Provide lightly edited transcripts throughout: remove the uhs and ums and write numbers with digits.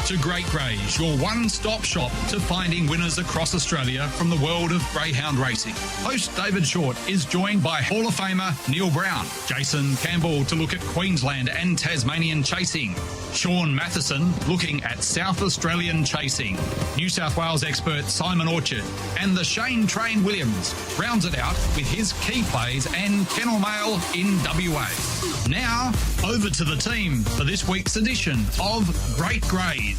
to Great Greys, your one-stop shop to finding winners across Australia from the world of greyhound racing. Host David Shortte is joined by Hall of Famer Neil Brown, Jason Campbell to look at Queensland and Tasmanian chasing, Sean Matheson looking at South Australian chasing, New South Wales expert Simon Orchard, and the Shane Train Williams rounds it out with his key plays and kennel mail in WA. Now, over to the team for this week's edition of Great Greys.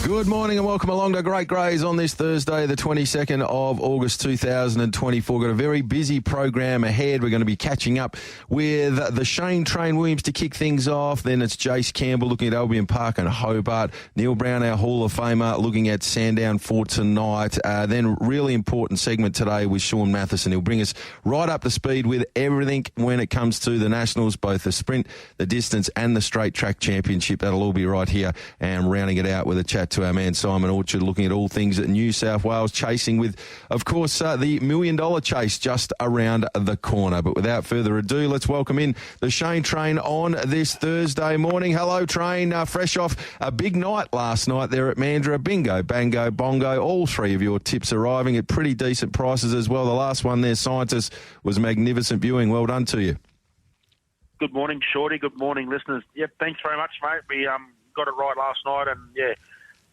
Good morning and welcome along to Great Greys on this Thursday, the 22nd of August 2024. Got a very busy program ahead. We're going to be catching up with the Shane Train Williams to kick things off. Then it's Jace Campbell looking at Albion Park and Hobart. Neil Brown, our Hall of Famer, looking at Sandown for tonight. Then really important segment today with Sean Matheson. He'll bring us right up to speed with everything when it comes to the Nationals, both the sprint, the distance and the straight track championship. That'll all be right here, and rounding it out with a chat to our man Simon Orchard, looking at all things at New South Wales chasing with, of course, the $1 million chase just around the corner. But without further ado, let's welcome in the Shane Train on this Thursday morning. Hello, Train. Fresh off a big night last night there at Mandurah. Bingo, bango, bongo. All three of your tips arriving at pretty decent prices as well. The last one there, Scientist, was magnificent viewing. Well done to you. Good morning, Shorty. Good morning, listeners. Yep, thanks very much, mate. We got it right last night, and yeah,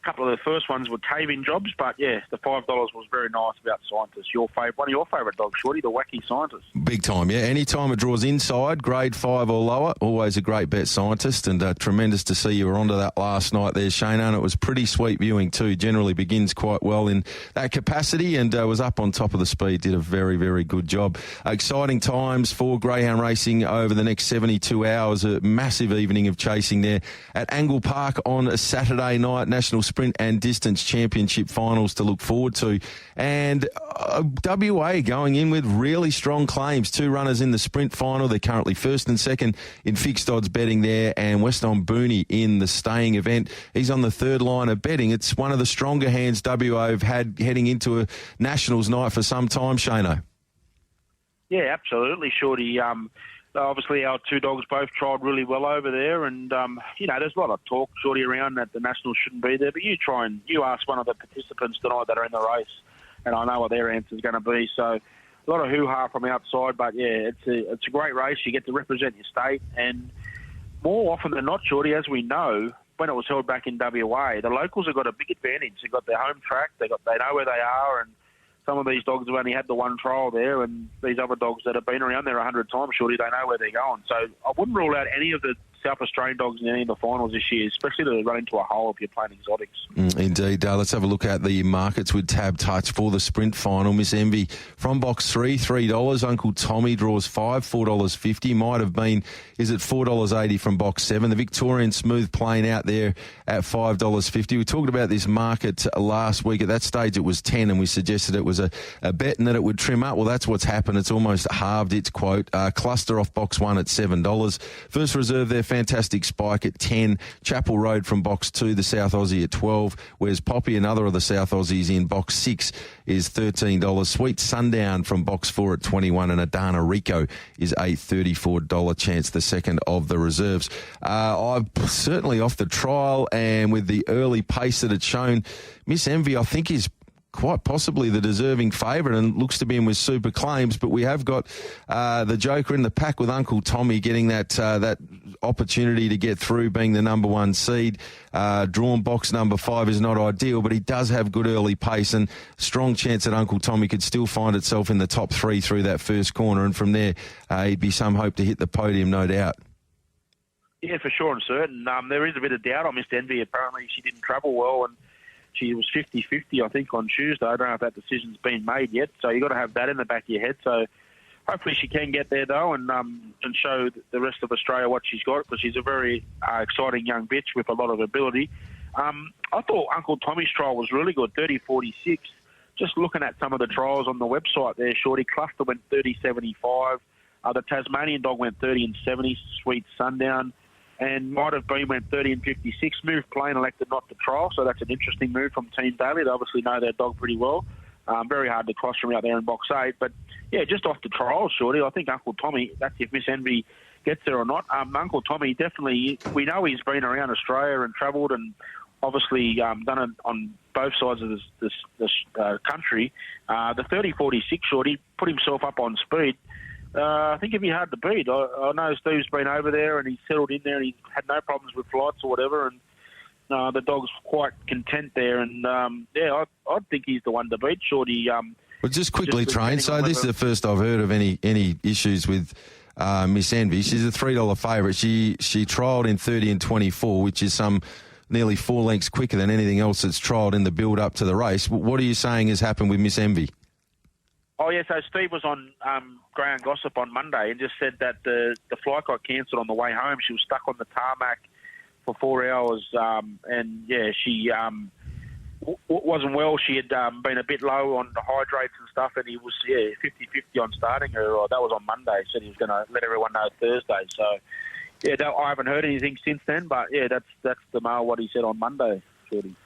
a couple of the first ones were cave-in jobs, but yeah, the $5 was very nice about Scientist. One of your favourite dogs, Shorty, the wacky Scientist. Big time, yeah. Any time it draws inside, grade 5 or lower, always a great bet, Scientist, and tremendous to see you were onto that last night there, Shane, and it was pretty sweet viewing too. Generally begins quite well in that capacity and was up on top of the speed, did a very, very good job. Exciting times for greyhound racing over the next 72 hours, a massive evening of chasing there at Angle Park on a Saturday night, National Sprint and Distance Championship finals to look forward to. And WA going in with really strong claims. Two runners in the sprint final. They're currently first and second in fixed odds betting there. And Weston Booney in the staying event. He's on the third line of betting. It's one of the stronger hands WA have had heading into a Nationals night for some time, Shano. Yeah, absolutely, Shorty. Obviously, our two dogs both trialled really well over there, and there's a lot of talk, Shorty, around that the Nationals shouldn't be there. But you ask one of the participants tonight that are in the race, and I know what their answer is going to be. So, a lot of hoo-ha from outside, but yeah, it's a great race. You get to represent your state, and more often than not, Shorty, as we know, when it was held back in WA, the locals have got a big advantage. They've got their home track, they know where they are, and some of these dogs have only had the one trial there, and these other dogs that have been around there 100 times, Shorty, they know where they're going. So I wouldn't rule out any of the South Australian dogs in any of the finals this year, especially to run into a hole if you're playing exotics. Indeed. Let's have a look at the markets with Tab Touch for the sprint final. Miss Envy from box 3, $3. Uncle Tommy draws $5, $4.50. Might have been, is it $4.80 from box 7? The Victorian Smooth Plane out there at $5.50. We talked about this market last week. At that stage it was 10 and we suggested it was a bet and that it would trim up. Well, that's what's happened. It's almost halved its quote. Cluster off box 1 at $7. First reserve there, fantastic spike at 10. Chapel Road from box 2, the South Aussie at 12. Whereas Poppy, another of the South Aussies in box 6, is $13. Sweet Sundown from box 4 at 21, and Adana Rico is a $34 chance, the second of the reserves. I'm certainly off the trial, and with the early pace that it's shown, Miss Envy, I think, is quite possibly the deserving favourite and looks to be in with super claims, but we have got the Joker in the pack with Uncle Tommy getting that opportunity to get through, being the number 1 seed. Drawn box number 5 is not ideal, but he does have good early pace and strong chance that Uncle Tommy could still find itself in the top 3 through that first corner, and from there he'd be some hope to hit the podium, no doubt. Yeah, for sure and certain. There is a bit of doubt on Miss Envy. Apparently she didn't travel well, and she was 50-50, I think, on Tuesday. I don't know if that decision's been made yet, so you've got to have that in the back of your head. So hopefully she can get there, though, and show the rest of Australia what she's got, because she's a very exciting young bitch with a lot of ability. I thought Uncle Tommy's trial was really good, 30-46. Just looking at some of the trials on the website there, Shorty, Cluster went 30-75. The Tasmanian dog went 30-70, Sweet Sundown. And Might Have Been went 30-56. Smooth Plane elected not to trial, so that's an interesting move from Team Daly. They obviously know their dog pretty well. Very hard to cross from out there in box 8. But, yeah, just off the trials, Shorty, I think Uncle Tommy, that's if Miss Envy gets there or not. Uncle Tommy, definitely, we know he's been around Australia and travelled and obviously done it on both sides of this country. The 30-46 Shorty put himself up on speed. I think it'd be hard to beat. I know Steve's been over there and he's settled in there and he's had no problems with flights or whatever, and the dog's quite content there. And I think he's the one to beat, Shorty. Well, just quickly, Train. So this is the first I've heard of any issues with Miss Envy. She's a $3 favourite. She trialled in 30 and 24, which is nearly 4 lengths quicker than anything else that's trialled in the build-up to the race. What are you saying has happened with Miss Envy? Oh, yeah, so Steve was on Grey and Gossip on Monday and just said that the flight got cancelled on the way home. She was stuck on the tarmac for 4 hours, and, yeah, she wasn't well. She had been a bit low on the hydrates and stuff, and he was, 50-50 on starting her. That was on Monday. He said he was going to let everyone know Thursday. So, yeah, I haven't heard anything since then, but, yeah, that's the mail, what he said on Monday.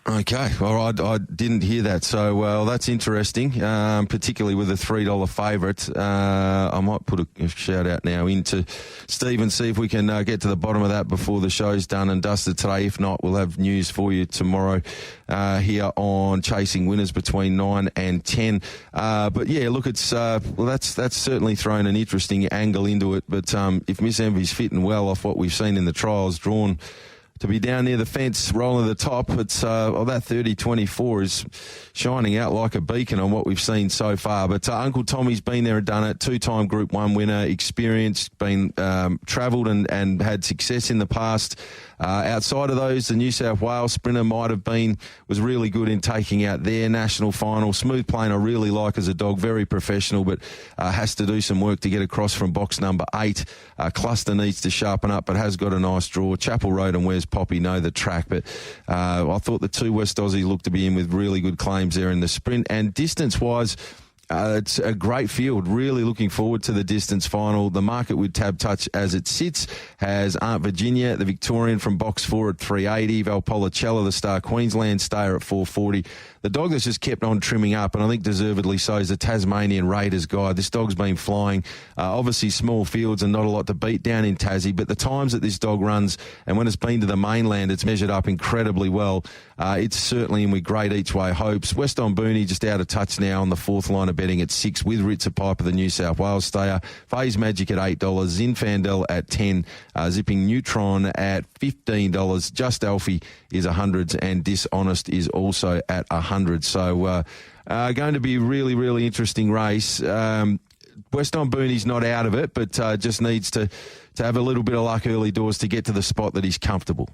Okay, well, I didn't hear that, so well, that's interesting, particularly with a $3 favourite. I might put a shout out now into Steve and see if we can get to the bottom of that before the show's done and dusted today. If not, we'll have news for you tomorrow here on Chasing Winners between 9 and 10. But yeah, look, it's that's certainly thrown an interesting angle into it. But if Miss Envy's fit and well off what we've seen in the trials, drawn to be down near the fence, rolling the top, it's that 30-24 is shining out like a beacon on what we've seen so far. But Uncle Tommy's been there and done it, 2-time Group 1 winner, experienced, been travelled and had success in the past. Outside of those, the New South Wales sprinter was really good in taking out their national final. Smooth Plane I really like as a dog, very professional, but has to do some work to get across from box number 8. Cluster needs to sharpen up, but has got a nice draw. Chapel Road and Where's Poppy know the track, but I thought the 2 West Aussies looked to be in with really good claims there in the sprint. And distance-wise, it's a great field. Really looking forward to the distance final. The market with Tab Touch as it sits has Aunt Virginia, the Victorian from box 4 at $3.80. Valpolicella, the Star Queensland stayer at $4.40. The dog that's just kept on trimming up, and I think deservedly so, is the Tasmanian Raiders guide. This dog's been flying. Obviously small fields and not a lot to beat down in Tassie, but the times that this dog runs and when it's been to the mainland, it's measured up incredibly well. It's certainly in with great each way hopes. West on Booney just out of touch now on the 4th line of betting at 6 with Ritzer Piper, the New South Wales stayer. Phase Magic at $8. Zinfandel at 10. Zipping Neutron at $15. Just Alfie is 100s and Dishonest is also at 100. So going to be a really, really interesting race. West on Booney's not out of it, but just needs to have a little bit of luck early doors to get to the spot that he's comfortable.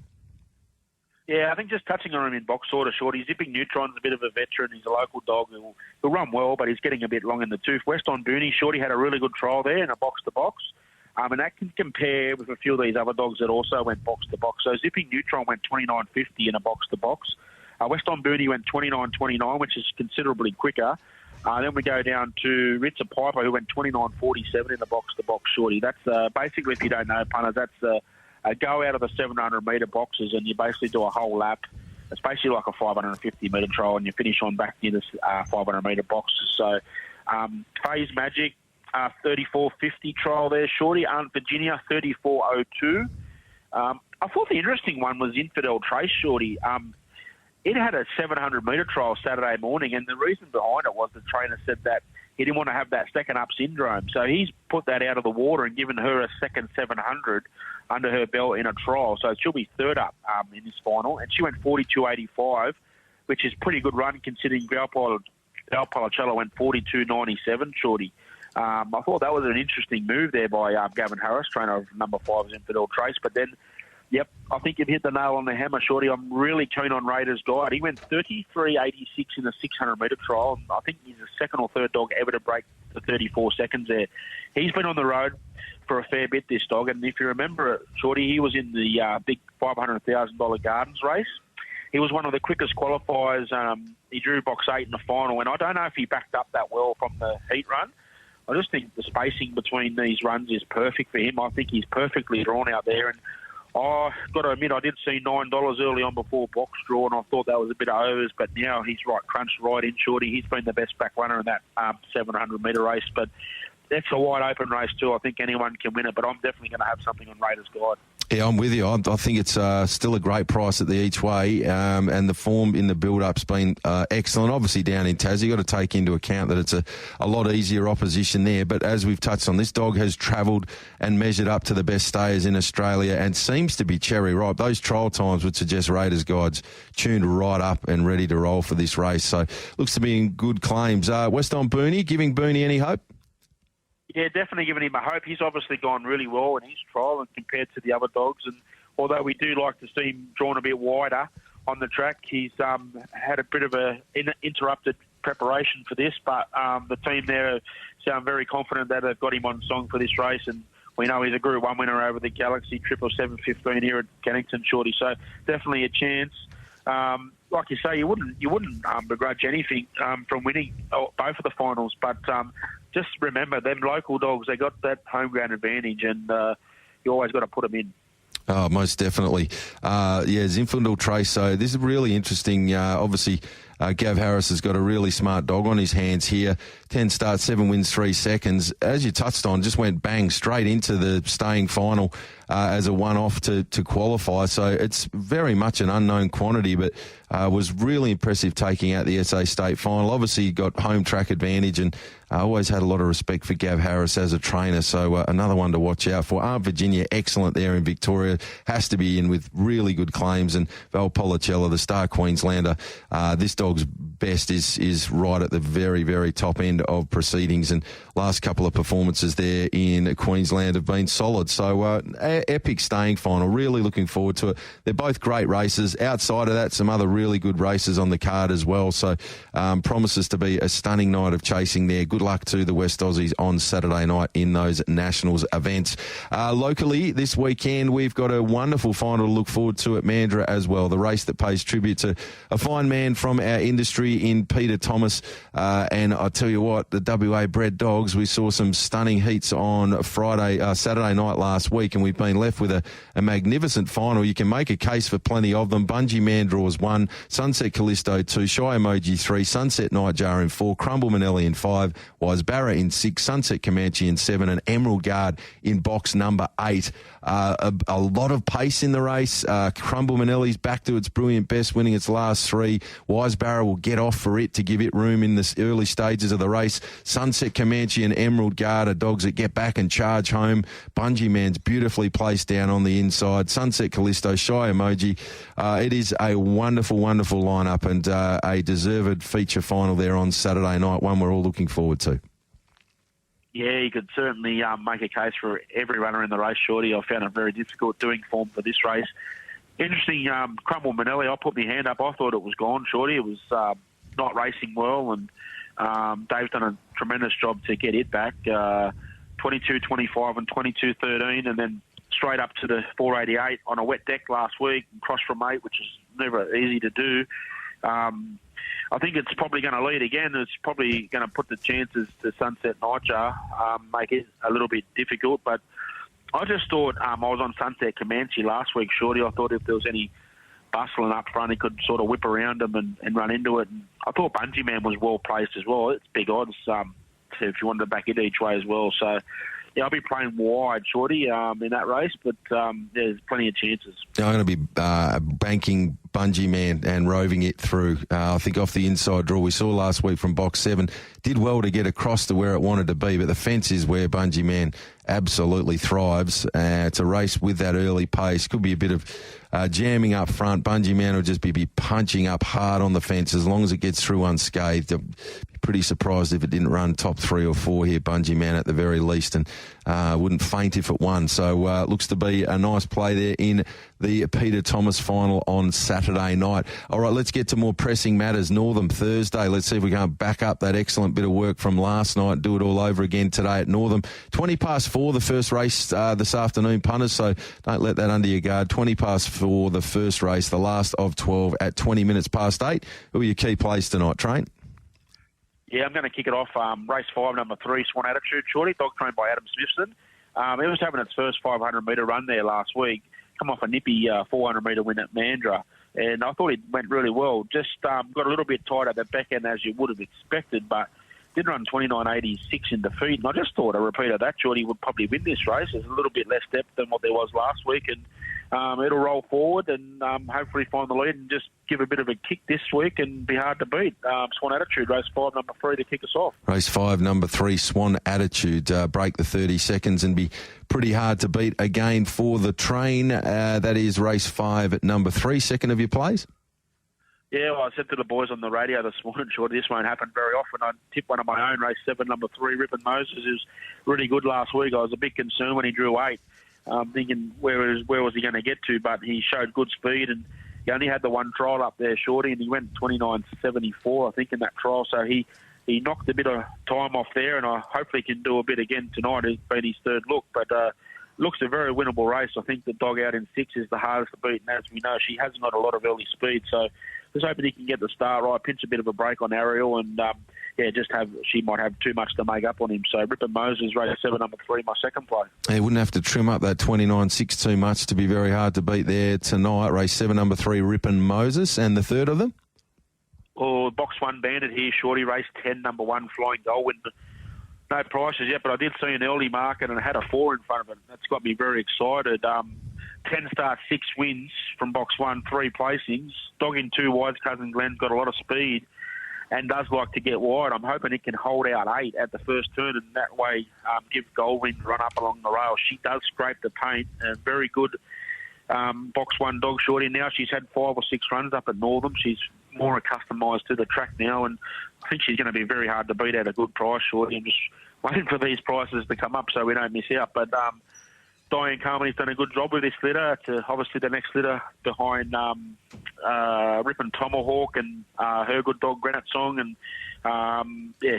Yeah, I think just touching on him in box order, Shorty, Zipping Neutron's a bit of a veteran. He's a local dog who'll run well, but he's getting a bit long in the tooth. West on Booney, Shorty had a really good trial there in a box-to-box. And that can compare with a few of these other dogs that also went box-to-box. So Zipping Neutron went 29.50 in a box-to-box. West on Booney went 29.29, which is considerably quicker. Then we go down to Ritzer Piper, who went 29.47 in the box-to-box, Shorty. That's basically, if you don't know, punters, that's a go out of the 700-metre boxes and you basically do a whole lap. It's basically like a 550-metre trial and you finish on back near the 500-metre boxes. So Phase Magic, 34.50 trial there, Shorty. Aunt Virginia, 34.02. I thought the interesting one was Infidel Trace, Shorty. It had a 700-metre trial Saturday morning, and the reason behind it was the trainer said that he didn't want to have that second-up syndrome. So he's put that out of the water and given her a second 700 under her belt in a trial. So she'll be third up in this final. And she went 42.85, which is pretty good run considering Valpolicella went 42.97, Shorty. I thought that was an interesting move there by Gavin Harris, trainer of number 5's Infidel Trace. But then, yep, I think you've hit the nail on the hammer, Shorty. I'm really keen on Raiders Guide. He went 33.86 in the 600-metre trial. I think he's the second or third dog ever to break the 34 seconds there. He's been on the road for a fair bit, this dog. And if you remember, Shorty, he was in the big $500,000 Gardens race. He was one of the quickest qualifiers. He drew box 8 in the final. And I don't know if he backed up that well from the heat run. I just think the spacing between these runs is perfect for him. I think he's perfectly drawn out there. And I've got to admit, I did see $9 early on before box draw, and I thought that was a bit of overs, but now he's crunched right in, Shorty. He's been the best back runner in that 700-metre race, but that's a wide-open race too. I think anyone can win it, but I'm definitely going to have something on Raiders Guide. Yeah, I'm with you. I think it's still a great price at the each way, and the form in the build-up's been excellent. Obviously, down in Tassie, you've got to take into account that it's a lot easier opposition there. But as we've touched on, this dog has travelled and measured up to the best stayers in Australia and seems to be cherry ripe. Those trial times would suggest Raiders guides tuned right up and ready to roll for this race. So looks to be in good claims. West on Booney, giving Booney any hope? Yeah, definitely giving him a hope. He's obviously gone really well in his trial and compared to the other dogs. And although we do like to see him drawn a bit wider on the track, he's had a bit of a interrupted preparation for this. But the team there sound very confident that they've got him on song for this race. And we know he's a Group 1 winner over the Galaxy 777-15 here at Cannington, Shorty. So definitely a chance. Like you say, you wouldn't begrudge anything from winning both of the finals, but just remember, them local dogs, they got that home ground advantage, and you always got to put them in. Oh, most definitely. Zinfandel Trace. So this is really interesting. Obviously, Gav Harris has got a really smart dog on his hands here. 10 starts, 7 wins, 3 seconds. As you touched on, just went bang straight into the staying final as a one-off to qualify. So it's very much an unknown quantity, but was really impressive taking out the SA State final. Obviously, got home track advantage, and I always had a lot of respect for Gav Harris as a trainer. So another one to watch out for. Aunt Virginia, excellent there in Victoria. Has to be in with really good claims. And Val Policella, the star Queenslander, this dog's best is right at the very, very top end of proceedings, and last couple of performances there in Queensland have been solid. So epic staying final, really looking forward to it. They're both great races. Outside of that, some other really good races on the card as well. So promises to be a stunning night of chasing there. Good luck to the West Aussies on Saturday night in those Nationals events. Locally this weekend, we've got a wonderful final to look forward to at Mandurah as well. The race that pays tribute to a fine man from our industry in Peter Thomas. And I tell you what, the WA bred dogs, we saw some stunning heats on Saturday night last week, and we've been left with a magnificent final. You can make a case for plenty of them. Bungee Man draws 1, Sunset Callisto 2, Shy Emoji 3, Sunset Nightjar in 4, Crumble Manelli in 5, Wise Barra in 6, Sunset Comanche in 7, and Emerald Guard in box number 8. A lot of pace in the race. Crumble Manelli's back to its brilliant best, winning its last 3. Wise Barra will get off for it to give it room in the early stages of the race. Sunset Comanche and Emerald Guard are dogs that get back and charge home. Bungee Man's beautifully placed down on the inside. Sunset Callisto, Shy Emoji. It is a wonderful, wonderful lineup, and a deserved feature final there on Saturday night, one we're all looking forward to. Yeah, you could certainly make a case for every runner in the race, Shorty. I found it very difficult doing form for this race. Interesting, Crumble Manelli, I put my hand up. I thought it was gone, Shorty. It was not racing well, and Dave's done a tremendous job to get it back. 22.25 and 22.13, and then straight up to the 4.88 on a wet deck last week, and cross from 8, which is never easy to do. I think it's probably going to lead again. It's probably going to put the chances to Sunset Nightjar, make it a little bit difficult. But I just thought I was on Sunset Comanche last week, Shorty. I thought if there was any bustling up front, he could sort of whip around him and run into it. And I thought Bungee Man was well placed as well. It's big odds if you wanted to back it each way as well. So, yeah, I'll be playing wide, Shorty, in that race, but there's plenty of chances. I'm going to be banking Bungee Man and roving it through. I think off the inside draw we saw last week from box 7. Did well to get across to where it wanted to be, but the fence is where Bungee Man absolutely thrives. It's a race with that early pace. Could be a bit of jamming up front. Bungee Man will just be punching up hard on the fence as long as it gets through unscathed. I'd be pretty surprised if it didn't run top 3 or 4 here, Bungee Man at the very least, and wouldn't faint if it won. So looks to be a nice play there in the Peter Thomas final on Saturday night. All right, let's get to more pressing matters. Northam Thursday. Let's see if we can back up that excellent bit of work from last night, do it all over again today at Northam. 4:20, the first race this afternoon, punters, so don't let that under your guard. 4:20, the first race, the last of 12 at 8:20. Who are your key plays tonight, Train? Yeah, I'm going to kick it off. Race 5, number 3, Swan Attitude, Shorty, dog trained by Adam Smithson. It was having its first 500-metre run there last week, come off a nippy 400-metre win at Mandurah, and I thought it went really well. Just got a little bit tight at the back end, as you would have expected, but did run 29.86 in defeat, and I just thought a repeat of that, Shorty, would probably win this race. There's a little bit less depth than what there was last week, and it'll roll forward and hopefully find the lead and just give a bit of a kick this week and be hard to beat. Swan Attitude, race 5, number 3 to kick us off. Race 5, number 3, Swan Attitude. Break the 30 seconds and be pretty hard to beat again for the train. That is race 5 at number 3. Second of your plays? Yeah, well, I said to the boys on the radio this morning, Shortte, this won't happen very often. I tipped one of my own, race 7, number 3, Rippin' Moses. He was really good last week. I was a bit concerned when he drew 8. Thinking where was he going to get to, but he showed good speed and he only had the one trial up there, Shorty, and he went 29.74, I think, in that trial. So he knocked a bit of time off there, and I hopefully can do a bit again tonight. It's been his third look, but looks a very winnable race. I think the dog out in 6 is the hardest to beat, and as we know, she hasn't got a lot of early speed. So just hoping he can get the start right, pinch a bit of a break on Ariel, and she might have too much to make up on him. So Rippin' Moses, race 7, number 3, my second play. He wouldn't have to trim up that 29.6 too much to be very hard to beat there tonight. Race 7, number 3, Rippin' Moses, and the third of them? Oh, box 1 banded here, Shorty, race 10, number 1, Flying Goldwing. No prices yet, but I did see an early market and it had a 4 in front of it. That's got me very excited. 10 starts, 6 wins from box 1, 3 placings. Dog in 2 wides, Cousin Glenn's got a lot of speed and does like to get wide. I'm hoping it can hold out 8 at the first turn and that way give Goldwing run up along the rail. She does scrape the paint and very good box 1 dog, Shorty. Now she's had 5 or 6 runs up at Northam. She's more accustomed to the track now and I think she's going to be very hard to beat at a good price, Shorty. I'm just waiting for these prices to come up so we don't miss out. But Diane Carmony's done a good job with this litter. It's obviously the next litter behind Rippin' Tomahawk and her good dog Granite Song, and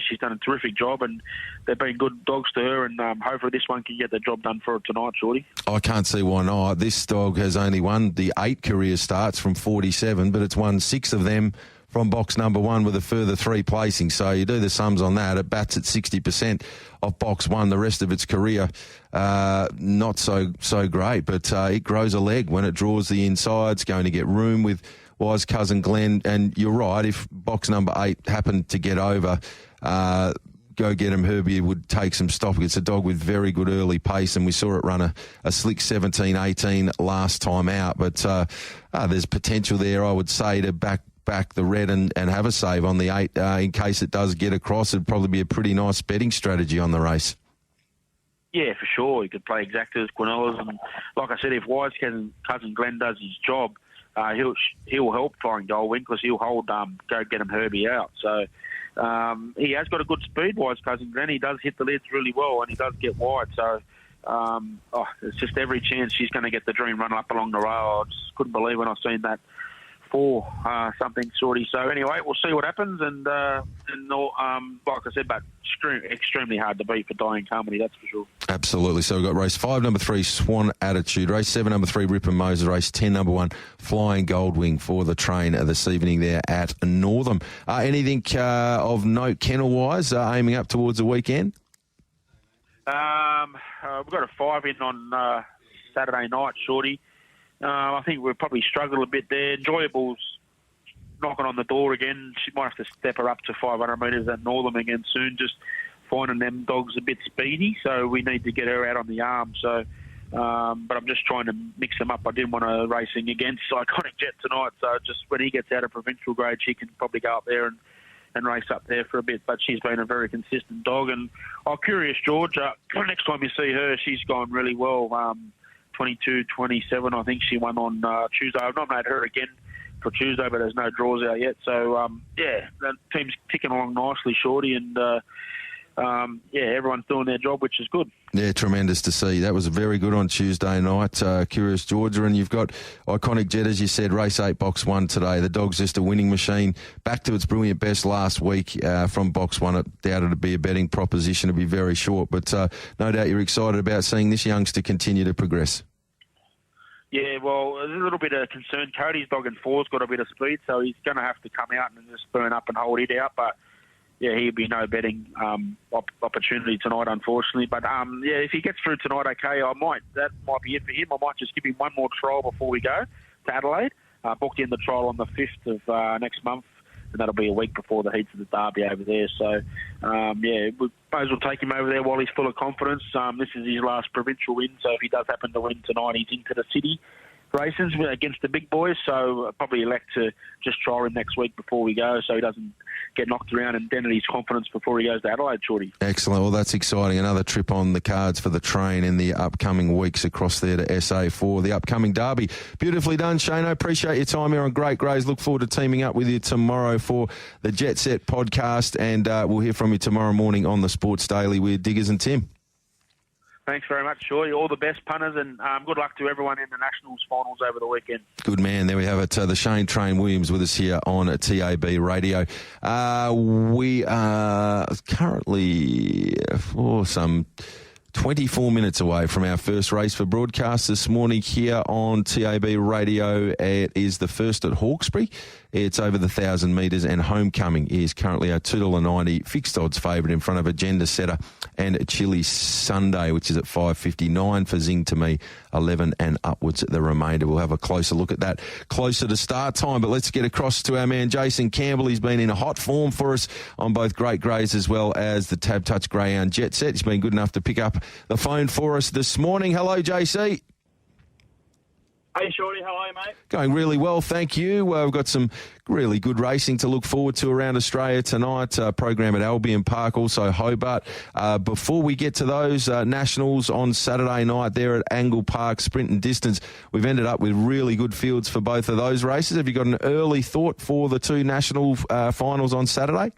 she's done a terrific job, and they've been good dogs to her, and hopefully this one can get the job done for her tonight, Shorty. I can't see why not. This dog has only won the 8 career starts from 47, but it's won 6 of them from box number 1 with a further 3 placings. So you do the sums on that. It bats at 60% of box 1. The rest of its career, not so great, but it grows a leg when it draws the inside. It's going to get room with Wise Cousin Glenn. And you're right, if box number 8 happened to get over, Go Get 'Em Herbie would take some stopping. It's a dog with very good early pace, and we saw it run a slick 17-18 last time out. But there's potential there, I would say, to back the red and have a save on the 8 in case it does get across. It'd probably be a pretty nice betting strategy on the race. Yeah, for sure. You could play exactas, Quinellas, and like I said, if Wise Cousin Glenn does his job, he'll help Flying Goldwing because he'll hold Go Get 'Em Herbie out. So he has got a good speed, Wise Cousin Glenn. He does hit the lids really well and he does get wide. So it's just every chance she's going to get the dream run up along the rail. I just couldn't believe when I seen that 4 something sorty. So anyway, we'll see what happens, and like I said, but extremely hard to beat for Diane Carmody, that's for sure. Absolutely. So we've got race 5, number 3, Swan Attitude. Race 7, number 3, Rippin' Moses. Race 10, number 1, Flying Goldwing for the train this evening there at Northam. Anything of note kennel-wise aiming up towards the weekend? We've got a 5 in on Saturday night, Shorty. I think we've probably struggled a bit there. Enjoyable's knocking on the door again. She might have to step her up to 500 metres at Northam again soon, just finding them dogs a bit speedy, so we need to get her out on the arm. So, but I'm just trying to mix them up. I didn't want to racing against Iconic Jet tonight, so just when he gets out of provincial grade, she can probably go up there and race up there for a bit. But she's been a very consistent dog. And Curious George, next time you see her, she's gone really well. 22-27, I think she won on Tuesday. I've nominated her again for Tuesday, but there's no draws out yet. So, the team's ticking along nicely, Shorty, and everyone's doing their job, which is good. Yeah, tremendous to see. That was very good on Tuesday night, Curious Georgia. And you've got Iconic Jet, as you said, race 8, box 1 today. The dog's just a winning machine. Back to its brilliant best last week from box 1. It doubted to be a betting proposition to be very short. But no doubt you're excited about seeing this youngster continue to progress. Yeah, well, there's a little bit of concern. Cody's dog in 4's got a bit of speed, so he's going to have to come out and just burn up and hold it out. But yeah, he'll be no betting opportunity tonight, unfortunately. But if he gets through tonight, okay, that might be it for him. I might just give him one more trial before we go to Adelaide. Booked in the trial on the 5th of next month, and that'll be a week before the heats of the Derby over there. So, we might as well take him over there while he's full of confidence. This is his last provincial win, so if he does happen to win tonight, he's into the city. races against the big boys, so I'll probably elect to just trial him next week before we go so he doesn't get knocked around and dent his confidence before he goes to Adelaide, Shorty. Excellent. Well, that's exciting. Another trip on the cards for the train in the upcoming weeks across there to SA for the upcoming derby. Beautifully done, Shano. Appreciate your time here on Great Greys. Look forward to teaming up with you tomorrow for the Jet Set podcast, and we'll hear from you tomorrow morning on the Sports Daily with Diggers and Tim. Thanks very much, Shorty. All the best, punters, and good luck to everyone in the Nationals finals over the weekend. Good man. There we have it. The Shane Train Williams with us here on TAB Radio. We are currently for some 24 minutes away from our first race for broadcast this morning here on TAB Radio. It is the first at Hawkesbury. It's over the 1,000 metres, and Homecoming is currently a $2.90 fixed odds favourite in front of Agenda Setter and Chili Sunday, which is at $5.59 for Zing to Me, 11 and upwards at the remainder. We'll have a closer look at that closer to start time, but let's get across to our man Jason Campbell. He's been in a hot form for us on both Great Greys as well as the Tab Touch Greyhound Jet Set. He's been good enough to pick up the phone for us this morning. Hello, JC. Hey, Shorty, how are you, mate? Going really well, thank you. We've got some really good racing to look forward to around Australia tonight. Program at Albion Park, also Hobart. Before we get to those nationals on Saturday night there at Angle Park, sprint and distance, we've ended up with really good fields for both of those races. Have you got an early thought for the two national finals on Saturday?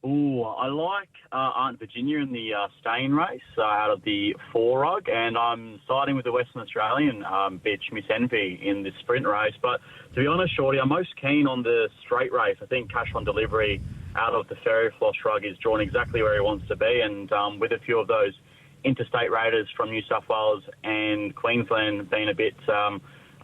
Ooh, I like Aunt Virginia in the staying race out of the 4 rug, and I'm siding with the Western Australian bitch, Miss Envy, in the sprint race. But to be honest, Shorty, I'm most keen on the straight race. I think Cash on Delivery out of the Fairy Floss rug is drawn exactly where he wants to be, and with a few of those interstate raiders from New South Wales and Queensland being a bit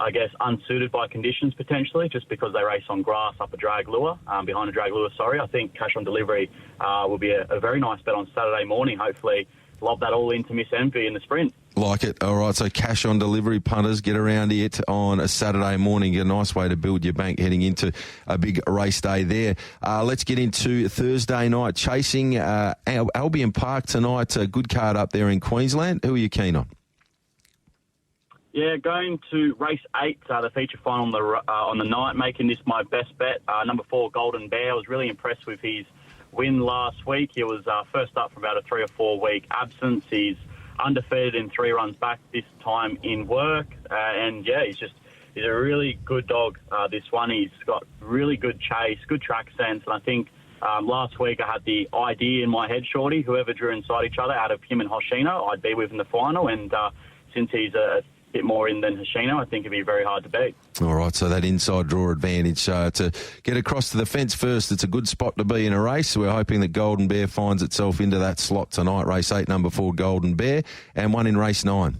I guess, unsuited by conditions potentially, just because they race on grass up a drag lure, behind a drag lure, I think Cash on Delivery will be a very nice bet on Saturday morning. Hopefully lob that all into Miss Envy in the sprint. Like it. All right, so Cash on Delivery, punters, get around it on a Saturday morning. A nice way to build your bank heading into a big race day there. Let's get into Thursday night chasing. Albion Park tonight, a good card up there in Queensland. Who are you keen on? Yeah, going to race 8, the feature final on the night, making this my best bet. Number 4, Golden Bear. I was really impressed with his win last week. He was first up for about a 3 or 4 week absence. He's undefeated in 3 runs back, this time in work. And yeah, he's a really good dog, this one. He's got really good chase, good track sense. And I think last week I had the idea in my head, Shorty, whoever drew inside each other out of him and Hoshino, I'd be with in the final. And since he's a bit more in than Hoshino, I think it'd be very hard to beat. All right, so that inside draw advantage to get across to the fence first, it's a good spot to be in a race. We're hoping that Golden Bear finds itself into that slot tonight. Race 8, number 4, Golden Bear, and 1 in race 9.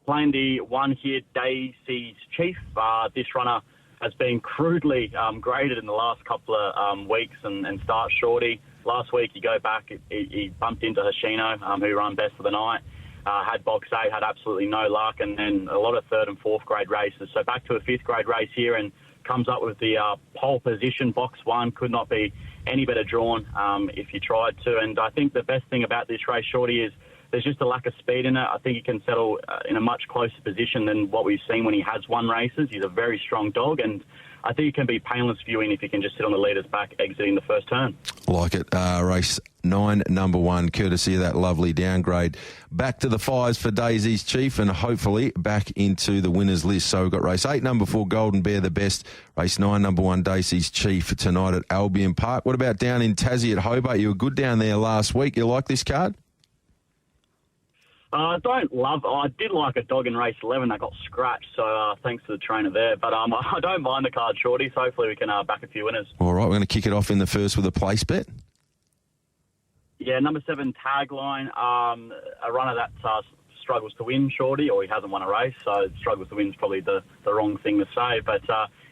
Playing the 1 here, Daisy's Chief. This runner has been crudely graded in the last couple of weeks and start Shorty. Last week, you go back, he bumped into Hoshino, who ran best of the night. Had box 8, had absolutely no luck, and then a lot of 3rd and 4th grade races. So back to a 5th grade race here and comes up with the pole position. Box 1 could not be any better drawn if you tried to. And I think the best thing about this race, Shorty, is there's just a lack of speed in it. I think he can settle in a much closer position than what we've seen when he has won races. He's a very strong dog, and I think it can be painless viewing if you can just sit on the leader's back exiting the first turn. Like it. Race 9, number 1, courtesy of that lovely downgrade. Back to the 5s for Daisy's Chief and hopefully back into the winners list. So we've got race 8, number 4, Golden Bear, the best. Race 9, number 1, Daisy's Chief tonight at Albion Park. What about down in Tassie at Hobart? You were good down there last week. You like this card? I did like a dog in race 11 that got scratched, so thanks to the trainer there. But I don't mind the card, Shorty, so hopefully we can back a few winners. All right, we're going to kick it off in the first with a place bet. Yeah, number 7, Tagline, a runner that struggles to win, Shorty, or he hasn't won a race, so struggles to win is probably the wrong thing to say. But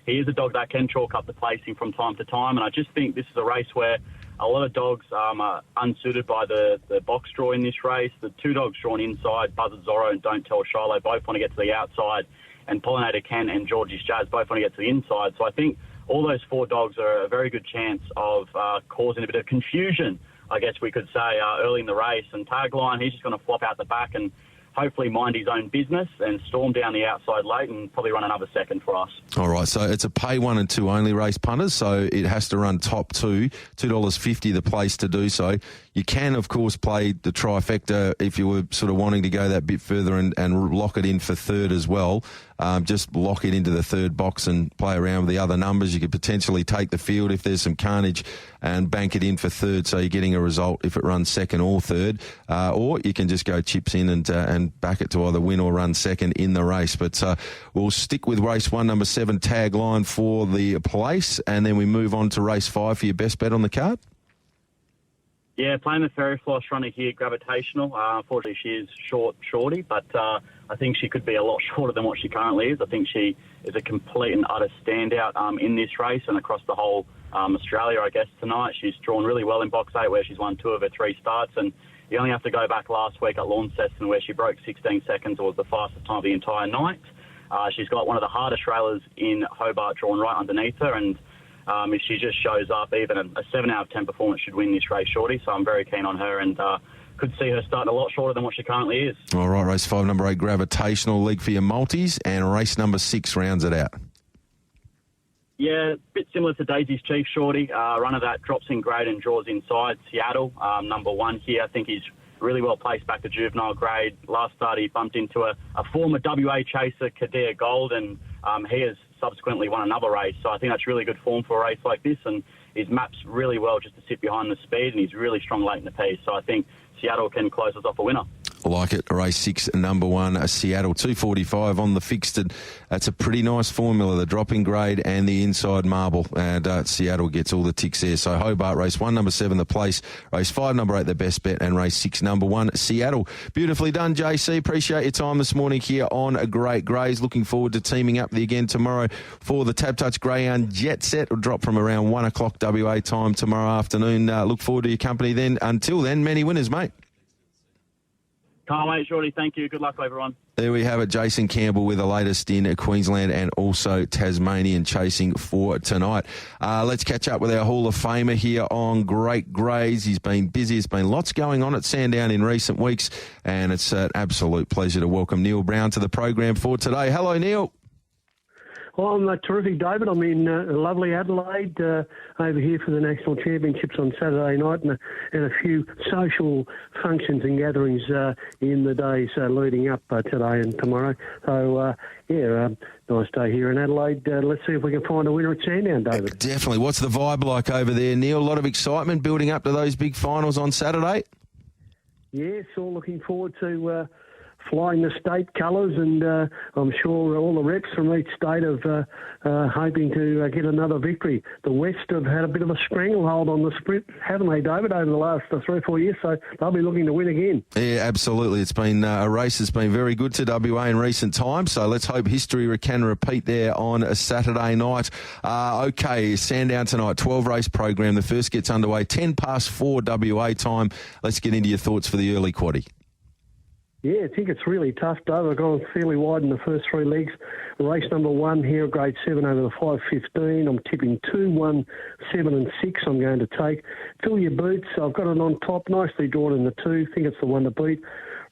he is a dog that can chalk up the placing from time to time, and I just think this is a race where a lot of dogs are unsuited by the box draw in this race. The 2 dogs drawn inside, Buzzard Zorro and Don't Tell Shiloh, both want to get to the outside, and Pollinator Ken and Georgie's Jazz both want to get to the inside. So I think all those 4 dogs are a very good chance of causing a bit of confusion, I guess we could say, early in the race. And Tagline, he's just going to flop out the back and hopefully mind his own business and storm down the outside late and probably run another second for us. All right, so it's a pay 1 and 2 only race, punters, so it has to run top two, $2.50 the place to do so. You can, of course, play the trifecta if you were sort of wanting to go that bit further and lock it in for third as well. Just lock it into the third box and play around with the other numbers. You could potentially take the field if there's some carnage and bank it in for third, so you're getting a result if it runs second or third. Or you can just go chips in and back it to either win or run second in the race. But we'll stick with race 1, number 7, tagline for the place, and then we move on to race 5 for your best bet on the card. Yeah, playing the Fairy Floss runner here, Gravitational. Unfortunately, she is Shortte, but I think she could be a lot shorter than what she currently is. I think she is a complete and utter standout in this race and across the whole Australia, I guess, tonight. She's drawn really well in box 8, where she's won 2 of her 3 starts, and you only have to go back last week at Launceston, where she broke 16 seconds, or was the fastest time of the entire night. She's got one of the hardest railers in Hobart drawn right underneath her, and if she just shows up, even a 7 out of 10 performance should win this race, Shorty. So I'm very keen on her and could see her starting a lot shorter than what she currently is. All right, race 5, number 8, Gravitational, league for your multis, and race number 6 rounds it out. Yeah, a bit similar to Daisy's Chief, Shorty. Runner that drops in grade and draws inside. Seattle, number 1 here. I think he's really well placed back to juvenile grade. Last start he bumped into a former WA chaser, Kadir Gold, and he has subsequently won another race. So I think that's really good form for a race like this, and his maps really well just to sit behind the speed, and he's really strong late in the piece. So I think Seattle can close us off a winner. Like it. Race 6, number 1, Seattle, 245 on the fixed. That's a pretty nice formula, the dropping grade and the inside marble. And Seattle gets all the ticks there. So Hobart, race 1, number 7, the place. Race 5, number 8, the best bet. And race 6, number 1, Seattle. Beautifully done, JC. Appreciate your time this morning here on A Great Greys. Looking forward to teaming up again tomorrow for the Tab Touch Greyhound Jet Set. Will drop from around 1 o'clock WA time tomorrow afternoon. Look forward to your company then. Until then, many winners, mate. Can't wait, Shorty. Thank you. Good luck, everyone. There we have it. Jason Campbell with the latest in Queensland and also Tasmanian chasing for tonight. Let's catch up with our Hall of Famer here on Great Greys. He's been busy. There's been lots going on at Sandown in recent weeks, and it's an absolute pleasure to welcome Neil Brown to the program for today. Hello, Neil. Well, I'm terrific, David. I'm in lovely Adelaide over here for the National Championships on Saturday night and a few social functions and gatherings in the days leading up today and tomorrow. So, nice day here in Adelaide. Let's see if we can find a winner at Sandown, David. Definitely. What's the vibe like over there, Neil? A lot of excitement building up to those big finals on Saturday? Yes, all looking forward to flying the state colours, and I'm sure all the reps from each state are hoping to get another victory. The West have had a bit of a stranglehold on the sprint, haven't they, David, over the last 3 or 4 years, so they'll be looking to win again. Yeah, absolutely. It's been a race that's been very good to WA in recent times, so let's hope history can repeat there on a Saturday night. Okay, Sandown tonight, 12-race program. The first gets underway 4:10 WA time. Let's get into your thoughts for the early quaddie. Yeah, I think it's really tough, Dave. I've gone fairly wide in the first 3 legs. Race number 1 here, grade 7 over the 5:15. I'm tipping 2, 1, 7 and 6 I'm going to take. Fill your boots. I've got it on top, nicely drawn in the 2. I think it's the one to beat.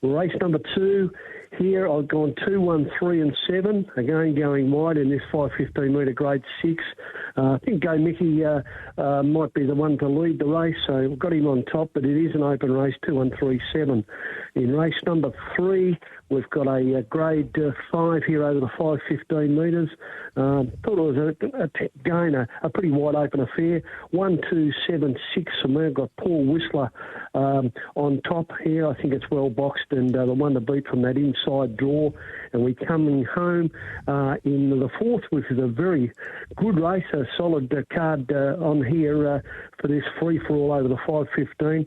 Race number 2 here, I've gone 2, 1, 3 and 7. Again, going wide in this 5:15 metre grade 6. I think Go Mickey might be the one to lead the race, so I've got him on top, but it is an open race, 2, 1, 3, 7. In race number 3, we've got a grade 5 here over the 5:15 metres. Thought it was a pretty wide open affair. 1, 2, 7, 6 for me. I've got Paul Whistler on top here. I think it's well boxed, and the one to beat from that inside draw. And we're coming home in the 4th, which is a very good race, a solid card on here for this free-for-all over the 5:15.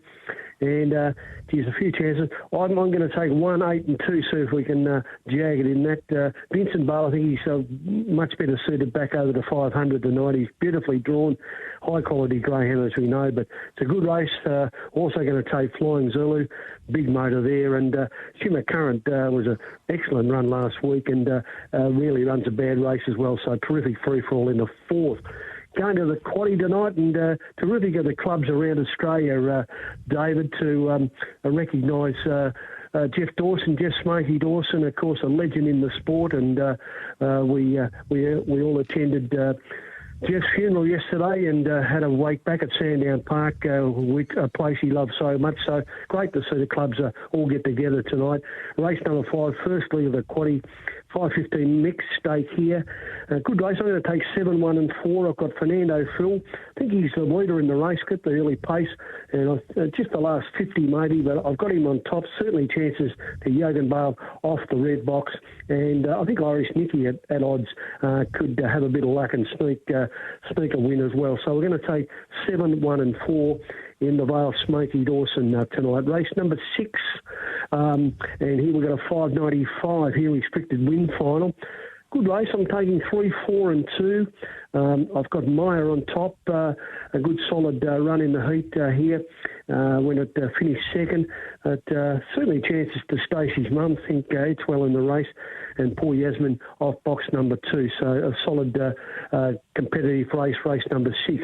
And there's a few chances. I'm going to take 1, 8 and 2, see if we can jag it in that. Vincent Bale, I think he's much better suited back over the 500 tonight. He's beautifully drawn, high-quality greyhound, as we know. But it's a good race. Also going to take Flying Zulu, big motor there. And Shimmer Current was an excellent run last week and really runs a bad race as well. So terrific free-for-all in the 4th. Going to the quaddie tonight, and terrific of the clubs around Australia, David, to recognise Jeff Dawson, Jeff Smokey Dawson, of course, a legend in the sport, and we all attended Jeff's funeral yesterday and had a wake back at Sandown Park, a place he loves so much. So great to see the clubs all get together tonight. Race number 5, firstly of the quaddie, 5:15 mixed stake here. Good race. I'm going to take 7, 1 and 4. I've got Fernando Phil. I think he's the leader in the race, got the early pace, and just the last 50 maybe, but I've got him on top. Certainly chances to Yogan Bale off the red box, and I think Irish Nicky at odds could have a bit of luck and sneak a win as well. So we're going to take 7, 1 and 4 in the Vale Smokey Dawson tonight. Race number 6, and here we've got a 5.95 here, restricted win final. Good race. I'm taking 3, 4 and 2. I've got Meyer on top. A good solid run in the heat here when it finished second. But certainly chances to Stacey's mum. I think it's well in the race. And Paul Yasmin off box number 2. So a solid competitive race number 6.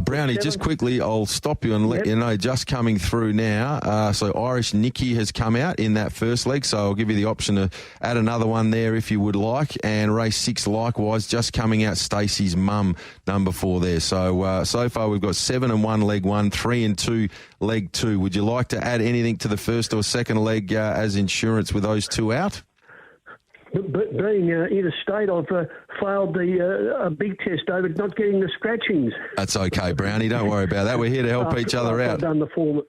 Brownie, 7. Just quickly, I'll stop you and let you know, just coming through now. So Irish Nicky has come out in that first leg. So I'll give you the option to add another one there if you would like. And race 6 likewise, just coming out, Stacey's mum, number 4 there. So so far we've got 7 and 1 leg 1, 3 and 2 leg 2. Would you like to add anything to the first or second leg as insurance with those 2 out? But being interstate, I've failed a big test, David, not getting the scratchings. That's okay, Brownie. Don't worry about that. We're here to help each other out. I've done the form.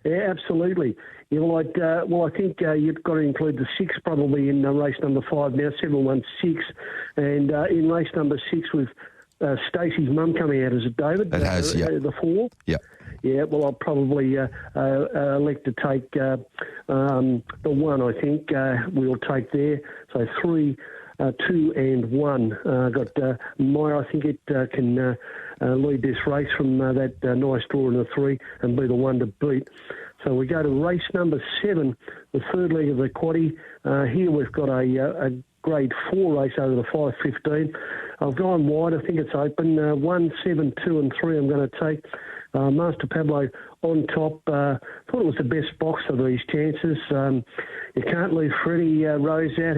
Yeah, absolutely. I think you've got to include the 6 probably in race number 5 now, 7, 1, 6. And in race number 6 with Stacey's mum coming out, is it, David? It has, yeah. The 4? Yep. Yeah, well, I'll probably elect to take the 1, I think. We'll take there. So 3, 2 and 1. Got Meyer. I think it can lead this race from that nice draw in the 3 and be the 1 to beat. So we go to race number 7, the third leg of the quaddie. Here we've got a grade 4 race over the 5:15. I've gone wide. I think it's open. 1, 7, 2 and 3 I'm going to take. Master Pablo on top. Thought it was the best box of these chances. You can't leave Freddie Rose out.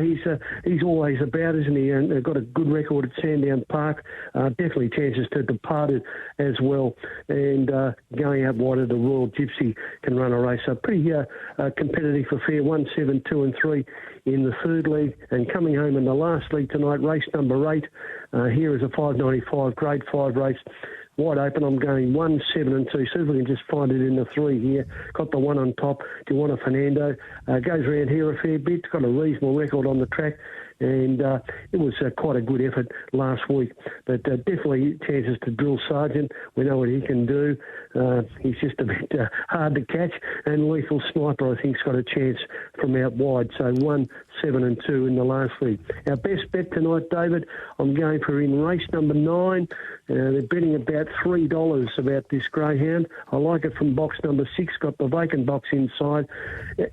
He's always about, isn't he? And got a good record at Sandown Park. Definitely chances to depart it as well. And going out wide of the Royal Gypsy can run a race. So pretty competitive affair. 1, 7, 2 and 3 in the third leg. And coming home in the last leg tonight, race number 8. Here is a 5.95 grade 5 race. Wide open, I'm going 1, 7 and 2. See if we can just find it in the 3 here. Got the 1 on top. Do you want a Fernando? Goes around here a fair bit. Got a reasonable record on the track. And it was quite a good effort last week. But definitely chances to drill Sargent. We know what he can do. He's just a bit hard to catch. And Lethal Sniper, I think, has got a chance from out wide. So 1, 7 and 2 in the last league. Our best bet tonight, David, I'm going for in race number 9. They're betting about $3 about this greyhound. I like it from box number 6. Got the vacant box inside.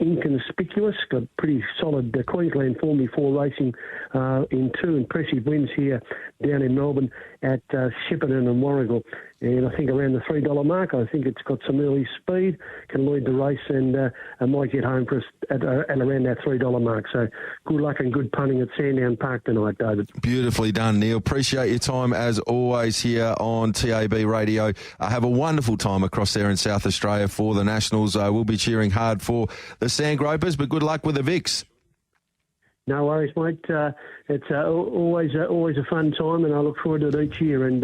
Inconspicuous. Got pretty solid Queensland form before racing in 2 impressive wins here down in Melbourne at Shipperton and Warragul. And I think around the $3 mark, I think it's got some early speed, can lead the race, and might get home for us at around that $3 mark. So good luck and good punting at Sandown Park tonight, David. Beautifully done, Neil. Appreciate your time as always here on TAB Radio. Have a wonderful time across there in South Australia for the Nationals. We'll be cheering hard for the Sandgropers, but good luck with the Vicks. No worries, mate. It's always a fun time, and I look forward to it each year. And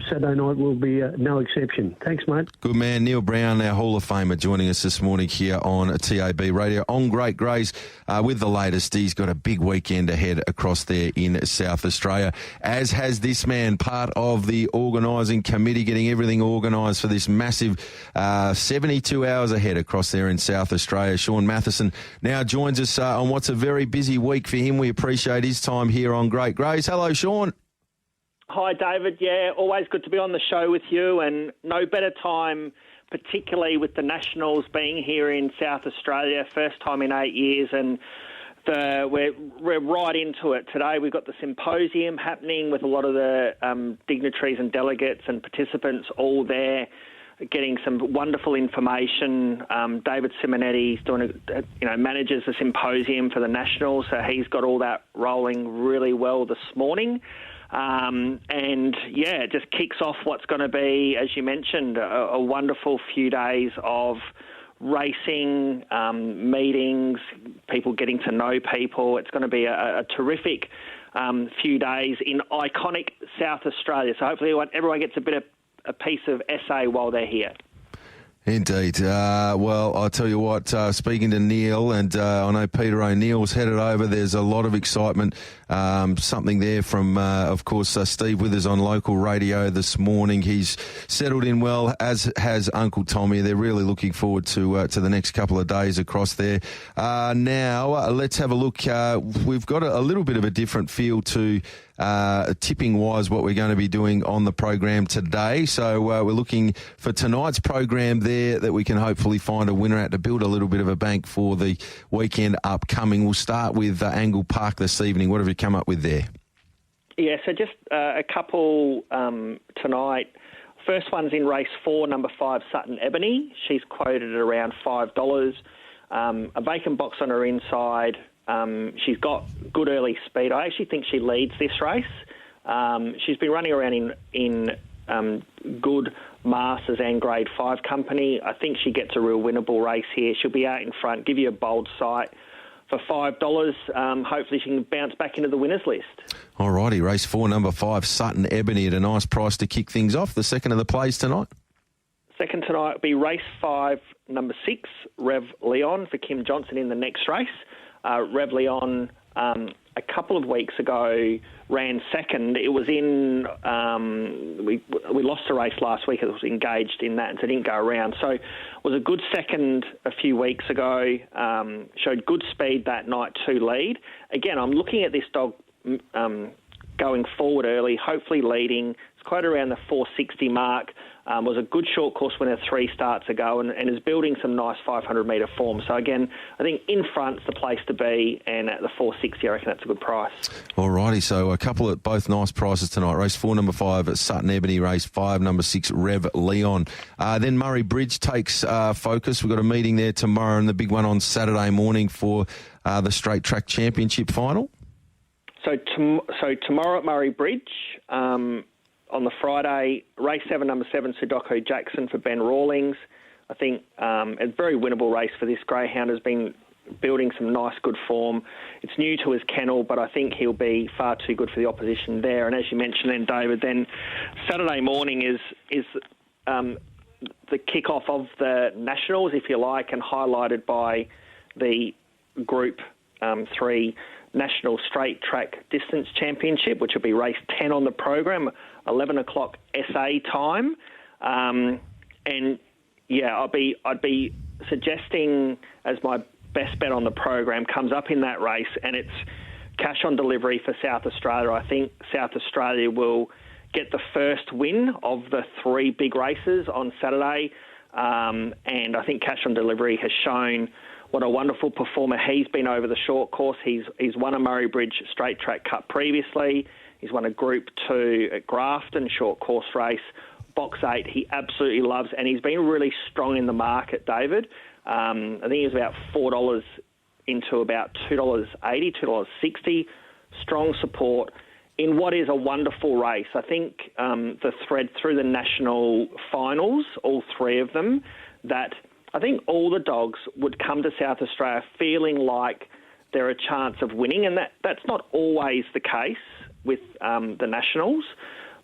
Saturday night will be no exception. Thanks, mate. Good man. Neil Brown, our Hall of Famer, joining us this morning here on TAB Radio on Great Greys with the latest. He's got a big weekend ahead across there in South Australia, as has this man, part of the organising committee, getting everything organised for this massive 72 hours ahead across there in South Australia. Sean Matheson now joins us on what's a very busy week for him. We appreciate his time here on Great Greys. Hello, Sean. Hi, David. Yeah, always good to be on the show with you, and no better time, particularly with the Nationals being here in South Australia, first time in 8 years, and we're right into it today. We've got the symposium happening with a lot of the dignitaries and delegates and participants all there. getting some wonderful information. David Simonetti manages the symposium for the Nationals, so he's got all that rolling really well this morning. It just kicks off what's going to be, as you mentioned, a wonderful few days of racing, meetings, people getting to know people. It's going to be a terrific few days in iconic South Australia. So hopefully everyone gets a piece of SA while they're here. Indeed. Well, I'll tell you what, speaking to Neil, and I know Peter O'Neill's headed over, there's a lot of excitement. Something there from, of course, Steve Withers on local radio this morning. He's settled in well, as has Uncle Tommy. They're really looking forward to the next couple of days across there. Now, let's have a look. We've got a little bit of a different feel to tipping-wise what we're going to be doing on the program today. So we're looking for tonight's program there that we can hopefully find a winner at to build a little bit of a bank for the weekend upcoming. We'll start with Angle Park this evening. What have you come up with there? Yeah, so just a couple tonight. First one's in race 4, number 5, Sutton Ebony. She's quoted at around $5. A vacant box on her inside. She's got good early speed. I actually think she leads this race. She's been running around in good Masters and Grade 5 company. I think she gets a real winnable race here. She'll be out in front, give you a bold sight for $5. Hopefully she can bounce back into the winners list. All righty, race 4, number 5, Sutton Ebony at a nice price to kick things off. The second of the plays tonight? Second tonight will be race 5, number 6, Rev Leon for Kim Johnson in the next race. Rev Leon, a couple of weeks ago, ran second. It was in... we lost a race last week. It was engaged in that, and so it didn't go around. So it was a good second a few weeks ago. Showed good speed that night to lead. Again, I'm looking at this dog going forward early, hopefully leading. It's quite around the 460 mark. Was a good short course winner 3 starts ago and is building some nice 500-metre form. So, again, I think in front's the place to be, and at the 460, I reckon that's a good price. All righty, so a couple of both nice prices tonight. Race 4, number 5 at Sutton Ebony, race 5, number 6, Rev Leon. Then Murray Bridge takes focus. We've got a meeting there tomorrow and the big one on Saturday morning for the Straight Track Championship final. So tomorrow at Murray Bridge... on the Friday, race 7, number 7, Sudoku Jackson for Ben Rawlings. I think a very winnable race for this greyhound. Has been building some nice, good form. It's new to his kennel, but I think he'll be far too good for the opposition there. And as you mentioned then, David, then Saturday morning is the kick-off of the Nationals, if you like, and highlighted by the Group 3 National Straight Track Distance Championship, which will be race 10 on the program, 11 o'clock SA time. I'd be suggesting as my best bet on the program comes up in that race, and it's cash on delivery for South Australia. I think South Australia will get the first win of the 3 big races on Saturday, and I think cash on delivery has shown what a wonderful performer he's been over the short course. He's won a Murray Bridge Straight Track Cup previously. He's won a Group 2 at Grafton short course race. Box 8 he absolutely loves, and he's been really strong in the market, David. I think he was about $4 into about $2.80, $2.60. Strong support in what is a wonderful race. I think the thread through the national finals, all 3 of them, that I think all the dogs would come to South Australia feeling like they're a chance of winning, and that's not always the case with the Nationals.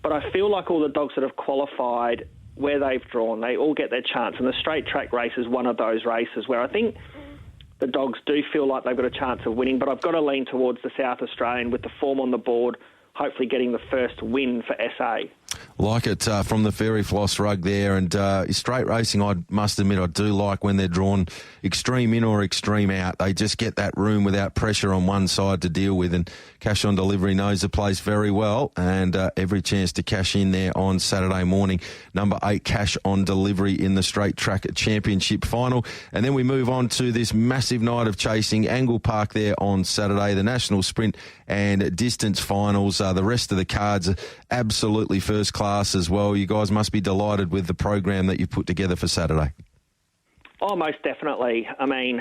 But I feel like all the dogs that have qualified where they've drawn, they all get their chance. And the straight track race is one of those races where I think the dogs do feel like they've got a chance of winning. But I've got to lean towards the South Australian with the form on the board, hopefully getting the first win for SA. Like it from the Fairy Floss rug there. And straight racing, I must admit, I do like when they're drawn extreme in or extreme out. They just get that room without pressure on one side to deal with. And Cash on Delivery knows the place very well, and every chance to cash in there on Saturday morning. Number 8, Cash on Delivery in the Straight Track Championship final. And then we move on to this massive night of chasing. Angle Park there on Saturday, the National Sprint and Distance finals. The rest of the cards are absolutely first first class as well. You guys must be delighted with the program that you've put together for Saturday. Oh, most definitely. I mean,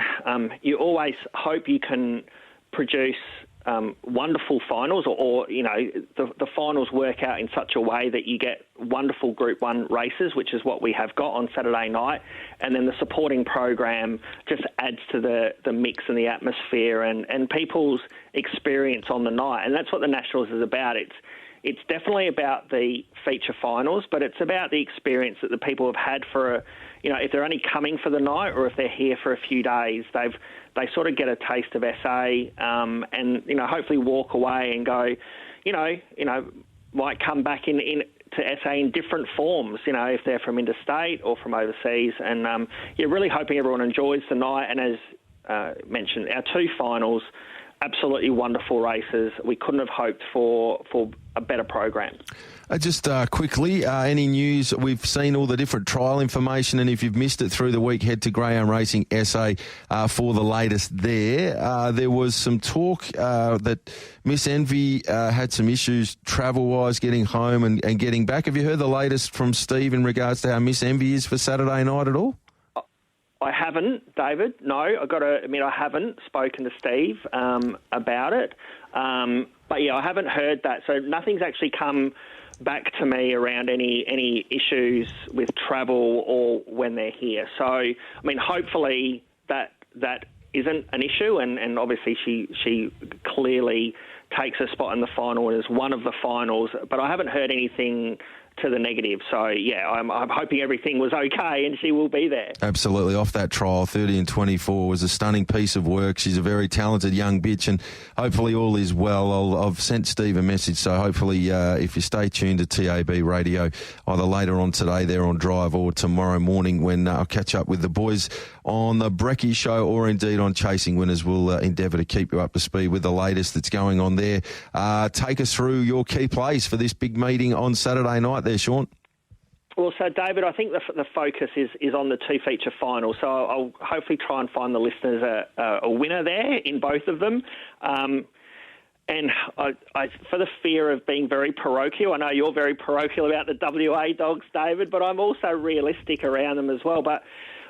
you always hope you can produce wonderful finals, or the finals work out in such a way that you get wonderful Group 1 races, which is what we have got on Saturday night, and then the supporting program just adds to the mix and the atmosphere and people's experience on the night, and that's what the Nationals is about. It's definitely about the feature finals, but it's about the experience that the people have had for if they're only coming for the night or if they're here for a few days, they sort of get a taste of SA, and hopefully walk away and go, might come back to SA in different forms, if they're from interstate or from overseas, and really hoping everyone enjoys the night. And as mentioned, our 2 finals, absolutely wonderful races. We couldn't have hoped for a better program. Just quickly, any news? We've seen all the different trial information, and if you've missed it through the week, head to Greyhound Racing SA for the latest there. There was some talk that Miss Envy had some issues travel-wise getting home and getting back. Have you heard the latest from Steve in regards to how Miss Envy is for Saturday night at all? I haven't, David. No, I've got to admit I haven't spoken to Steve about it. But, yeah, I haven't heard that. So nothing's actually come back to me around any issues with travel or when they're here. So, I mean, hopefully that isn't an issue, and obviously she clearly takes a spot in the final and is one of the finals, but I haven't heard anything to the negative. So, yeah, I'm hoping everything was okay and she will be there. Absolutely. Off that trial, 30 and 24 was a stunning piece of work. She's a very talented young bitch, and hopefully all is well. I've sent Steve a message, so hopefully if you stay tuned to TAB Radio, either later on today there on Drive or tomorrow morning when I'll catch up with the boys on the Brecky Show or indeed on Chasing Winners, we'll endeavour to keep you up to speed with the latest that's going on there. Take us through your key plays for this big meeting on Saturday night there, Sean. Well, so, David, I think the focus is on the 2 feature finals. So I'll hopefully try and find the listeners a winner there in both of them. And I, for the fear of being very parochial, I know you're very parochial about the WA dogs, David, but I'm also realistic around them as well. But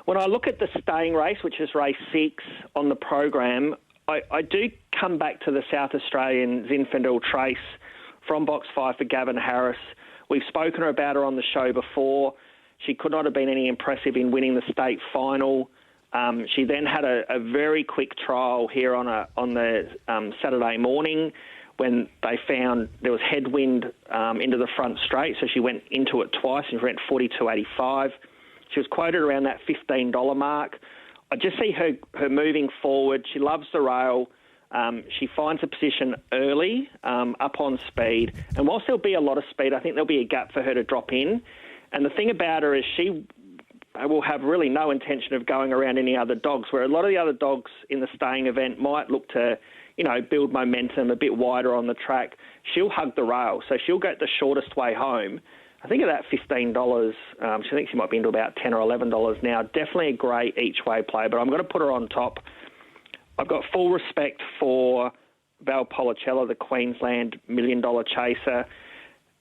when I look at the staying race, which is race 6 on the program, I do come back to the South Australian Zinfandel Trace from box 5 for Gavin Harris. We've spoken about her on the show before. She could not have been any impressive in winning the state final. She then had a very quick trial here on the Saturday morning when they found there was headwind into the front straight, so she went into it twice and ran 42.85. She was quoted around that $15 mark. I just see her moving forward. She loves the rail. She finds a position early, up on speed. And whilst there'll be a lot of speed, I think there'll be a gap for her to drop in. And the thing about her is she will have really no intention of going around any other dogs, where a lot of the other dogs in the staying event might look to, build momentum a bit wider on the track. She'll hug the rail, so she'll go the shortest way home. I think of that $15, she thinks she might be into about $10 or $11 now. Definitely a great each-way play, but I'm going to put her on top. I've got full respect for Val Policella, the Queensland $1 million chaser,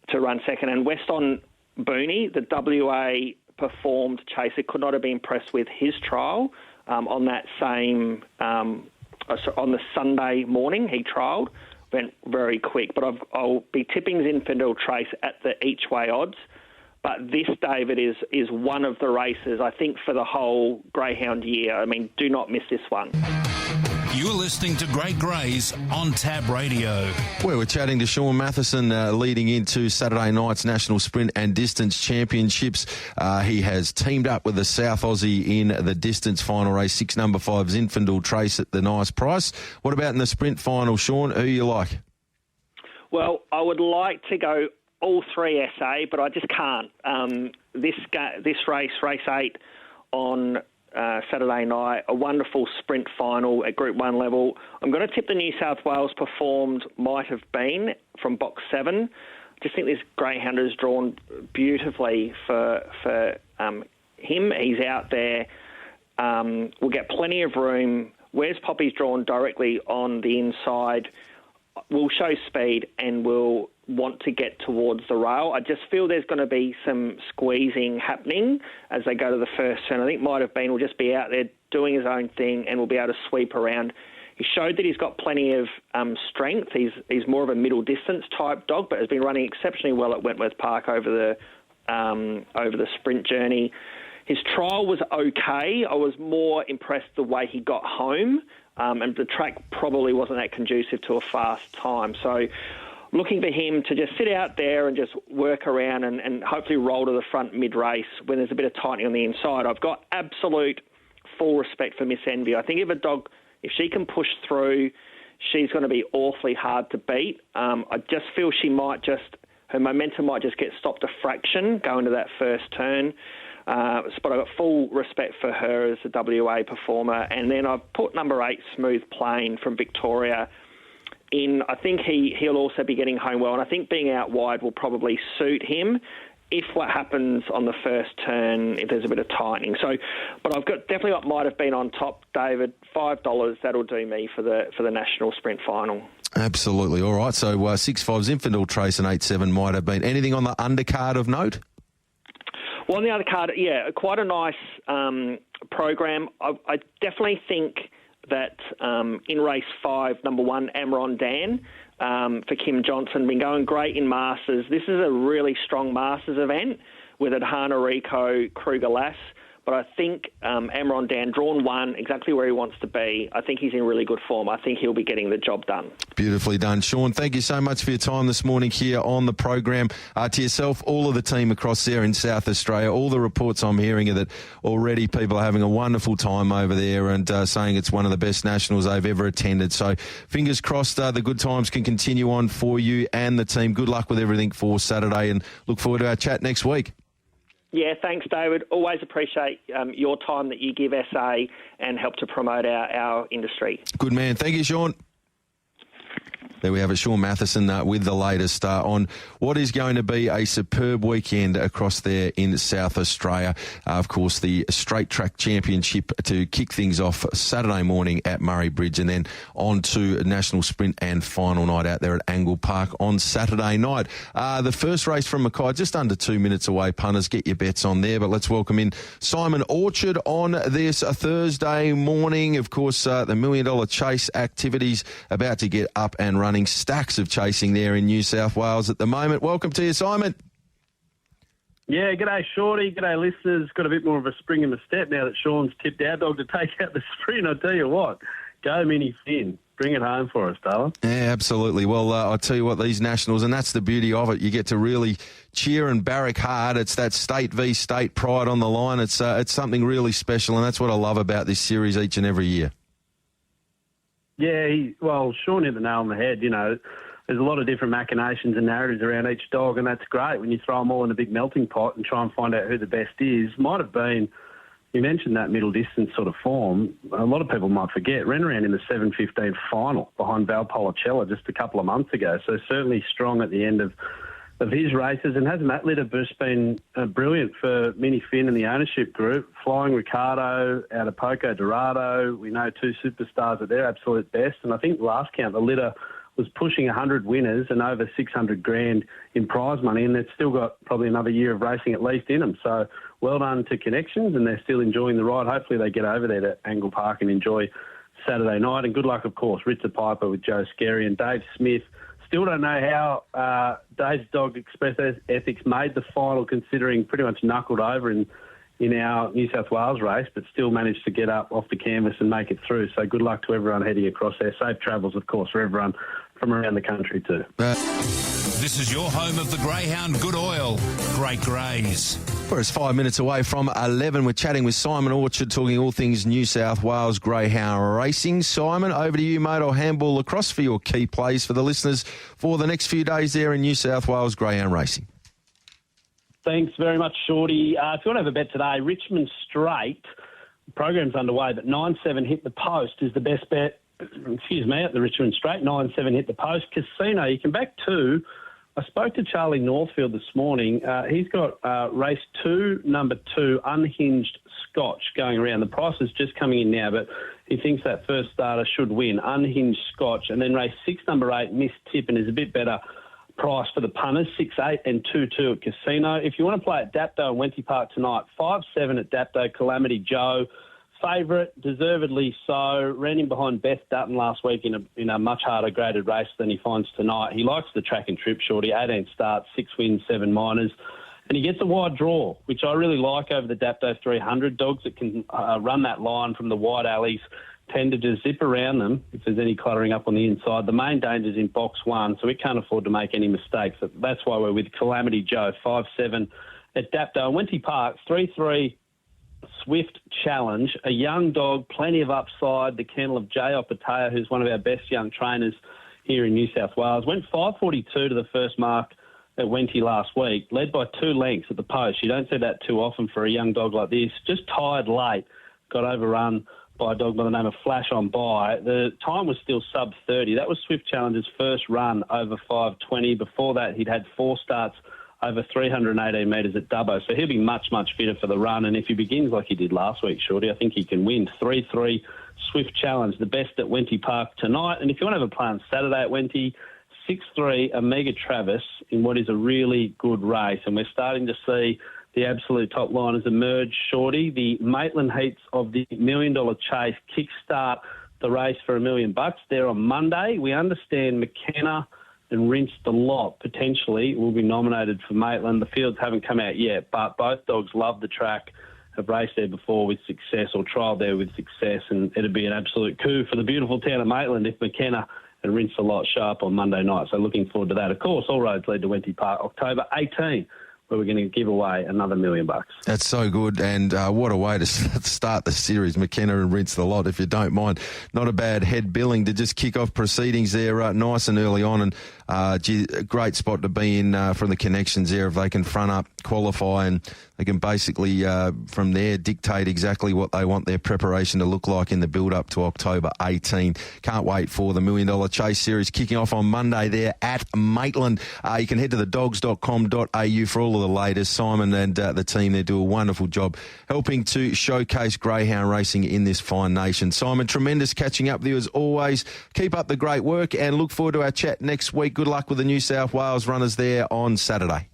to run second. And Weston Booney, the WA performed chaser, could not have been impressed with his trial on that same, on the Sunday morning he trialled. Went very quick, but I'll be tipping Zinfandel Trace at the each-way odds. But this, David, is one of the races, I think, for the whole Greyhound year. I mean, do not miss this one. You're listening to Great GREYS on Tab Radio. Well, we're chatting to Sean Matheson leading into Saturday night's National Sprint and Distance Championships. He has teamed up with the South Aussie in the distance final race, 6 number 5 Zinfandel Trace at the nice price. What about in the sprint final, Sean? Who you like? Well, I would like to go all 3 SA, but I just can't. This race 8 on Saturday night, a wonderful sprint final at Group 1 level. I'm going to tip the New South Wales performed Might Have Been from box 7. I just think this greyhound is drawn beautifully for him. He's out there. We'll get plenty of room. Where's Poppy's drawn directly on the inside. will show speed and will want to get towards the rail. I just feel there's going to be some squeezing happening as they go to the first turn. I think Might Have Been will just be out there doing his own thing and will be able to sweep around. He showed that he's got plenty of strength. He's more of a middle distance type dog, but has been running exceptionally well at Wentworth Park over the sprint journey. His trial was okay. I was more impressed the way he got home, and the track probably wasn't that conducive to a fast time. So looking for him to just sit out there and just work around and hopefully roll to the front mid-race when there's a bit of tightening on the inside. I've got absolute full respect for Miss Envy. I think if she can push through, she's going to be awfully hard to beat. I just feel her momentum might just get stopped a fraction going to that first turn. But I've got full respect for her as a WA performer. And then I've put number 8, Smooth Plane from Victoria, in. I think he'll also be getting home well, and I think being out wide will probably suit him if what happens on the first turn, if there's a bit of tightening. So, but I've definitely got Might Have Been on top, David. $5, that'll do me for the national sprint final. Absolutely. All right, so 6-5's Infidel Trace and 8-7 Might Have Been. Anything on the undercard of note? Well, on the other card, yeah, quite a nice program. I definitely think that in race 5, number 1, Amron Dan, for Kim Johnson, been going great in Masters. This is a really strong Masters event with Adhana Rico, Kruger Lass. But I think Amron Dan, drawn 1, exactly where he wants to be. I think he's in really good form. I think he'll be getting the job done. Beautifully done. Sean, thank you so much for your time this morning here on the program. To yourself, all of the team across there in South Australia, all the reports I'm hearing are that already people are having a wonderful time over there and saying it's one of the best nationals they've ever attended. So fingers crossed the good times can continue on for you and the team. Good luck with everything for Saturday and look forward to our chat next week. Yeah, thanks, David. Always appreciate your time that you give SA and help to promote our industry. Good man. Thank you, Sean. There we have it, Sean Matheson with the latest on what is going to be a superb weekend across there in South Australia. Of course, the Straight Track Championship to kick things off Saturday morning at Murray Bridge and then on to National Sprint and final night out there at Angle Park on Saturday night. The first race from Mackay, just under 2 minutes away, punters. Get your bets on there. But let's welcome in Simon Orchard on this Thursday morning. Of course, the $1 Million Chase activities about to get up and running. Stacks of chasing there in New South Wales at the moment. Welcome to you, Simon. Yeah, g'day, Shorty. G'day, listeners. Got a bit more of a spring in the step now that Sean's tipped our dog to take out the sprint. I tell you what, go Mini Finn. Bring it home for us, darling. Yeah, absolutely. Well, I'll tell you what, these nationals, and that's the beauty of it, you get to really cheer and barrack hard. It's that state v state pride on the line. It's something really special, and that's what I love about this series each and every year. Yeah, Sean hit the nail on the head. You know, there's a lot of different machinations and narratives around each dog, and that's great when you throw them all in a big melting pot and try and find out who the best is. Might have been, you mentioned that middle distance sort of form. A lot of people might forget, ran around in the 7:15 final behind Valpolicella just a couple of months ago, so certainly strong at the end of his races. And hasn't that litter boost been brilliant for Mini Finn and the ownership group? Flying Ricardo out of Poco Dorado. We know 2 superstars at their absolute best. And I think last count, the litter was pushing 100 winners and over 600 grand in prize money. And they've still got probably another year of racing at least in them. So well done to Connections, and they're still enjoying the ride. Hopefully they get over there to Angle Park and enjoy Saturday night. And good luck, of course, Ritzer Piper with Joe Scarry and Dave Smith. Still don't know how Dave's dog Express Ethics made the final, considering pretty much knuckled over in our New South Wales race, but still managed to get up off the canvas and make it through. So good luck to everyone heading across there. Safe travels, of course, for everyone from around the country too. This is your home of the Greyhound Good Oil, Great GREYS. We're 5 minutes away from 11. We're chatting with Simon Orchard, talking all things New South Wales Greyhound racing. Simon, over to you, mate. I'll handball across for your key plays for the listeners for the next few days there in New South Wales Greyhound racing. Thanks very much, Shorty. If you want to have a bet today, Richmond Straight, the program's underway, but 9-7 Hit the Post is the best bet, at the Richmond Straight. 9-7 Hit the Post. Casino, you can back 2 I spoke to Charlie Northfield this morning. He's got race 2, number 2, Unhinged Scotch going around. The price is just coming in now, but he thinks that first starter should win, Unhinged Scotch. And then race 6, number 8, Miss Tippin is a bit better price for the punters, 6-8 and 2-2 at Casino. If you want to play at Dapto and Wenty Park tonight, 5-7 at Dapto, Calamity Joe. Favourite, deservedly so. Ran in behind Beth Dutton last week in a much harder graded race than he finds tonight. He likes the track and trip, Shorty. 18 starts, 6 wins, 7 minors. And he gets a wide draw, which I really like over the Dapto 300. Dogs that can run that line from the wide alleys tend to just zip around them if there's any cluttering up on the inside. The main danger's in box 1, so we can't afford to make any mistakes. That's why we're with Calamity Joe, 5-7 at Dapto. And Wenty Park, 3-3 Swift Challenge. A young dog, plenty of upside. The kennel of J.O. Patea, who's one of our best young trainers here in New South Wales. Went 5.42 to the first mark at Wenty last week, led by 2 lengths at the post. You don't see that too often for a young dog like this. Just tired late, got overrun by a dog by the name of Flash on By. The time was still sub 30. That was Swift Challenge's first run over 5.20. Before that, he'd had 4 starts over 318 metres at Dubbo. So he'll be much, much fitter for the run. And if he begins like he did last week, Shorty, I think he can win. 3-3 Swift Challenge, the best at Wenty Park tonight. And if you want to have a play on Saturday at Wenty, 6-3 Omega Travis in what is a really good race. And we're starting to see the absolute top liners emerge, Shorty. The Maitland heats of the $1 Million Chase kickstart the race for $1 million. They're on Monday. We understand McKenna and Rinse the Lot potentially will be nominated for Maitland. The fields haven't come out yet, but both dogs love the track, have raced there before with success or trialled there with success, and it'd be an absolute coup for the beautiful town of Maitland if McKenna and Rinse the Lot show up on Monday night. So looking forward to that. Of course, all roads lead to Wenty Park, October 18, where we're going to give away another $1 million. That's so good, and what a way to start the series, McKenna and Rinse the Lot, if you don't mind. Not a bad head billing to just kick off proceedings there nice and early on, and a great spot to be in from the connections there if they can front up, qualify, and they can basically from there dictate exactly what they want their preparation to look like in the build-up to October 18. Can't wait for the $1 Million Chase series kicking off on Monday there at Maitland. You can head to thedogs.com.au for all of the latest. Simon and the team there do a wonderful job helping to showcase greyhound racing in this fine nation. Simon, tremendous catching up with you as always. Keep up the great work and look forward to our chat next week. Good luck with the New South Wales runners there on Saturday.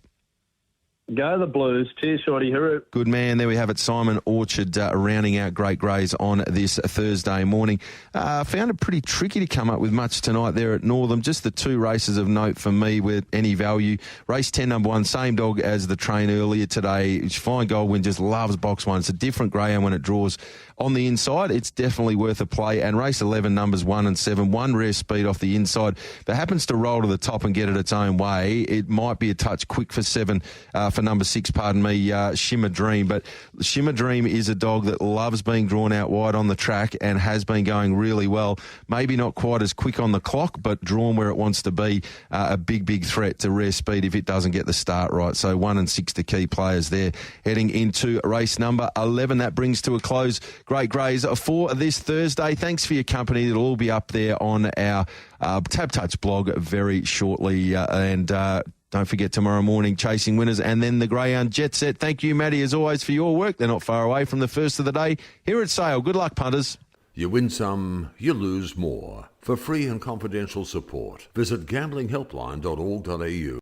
Go the Blues. Cheers, Shorty. Hooroo. Good man. There we have it. Simon Orchard rounding out Great Greys on this Thursday morning. Found it pretty tricky to come up with much tonight there at Northam. Just the 2 races of note for me with any value. Race 10, number 1, same dog as the train earlier today. It's Fine Goldwyn, just loves box 1. It's a different greyhound when it draws on the inside. It's definitely worth a play. And race 11, numbers 1 and 7, 1 rare speed off the inside. If it happens to roll to the top and get it its own way, it might be a touch quick for 7, for number 6, Shimmer Dream. But Shimmer Dream is a dog that loves being drawn out wide on the track and has been going really well. Maybe not quite as quick on the clock, but drawn where it wants to be. A big, big threat to rare speed if it doesn't get the start right. So 1 and 6 the key players there. Heading into race number 11. That brings to a close Great Greys for this Thursday. Thanks for your company. It'll all be up there on our Tab Touch blog very shortly. Don't forget tomorrow morning, Chasing Winners and then the Greyhound Jet Set. Thank you, Matty, as always, for your work. They're not far away from the first of the day here at Sale. Good luck, punters. You win some, you lose more. For free and confidential support, visit gamblinghelpline.org.au.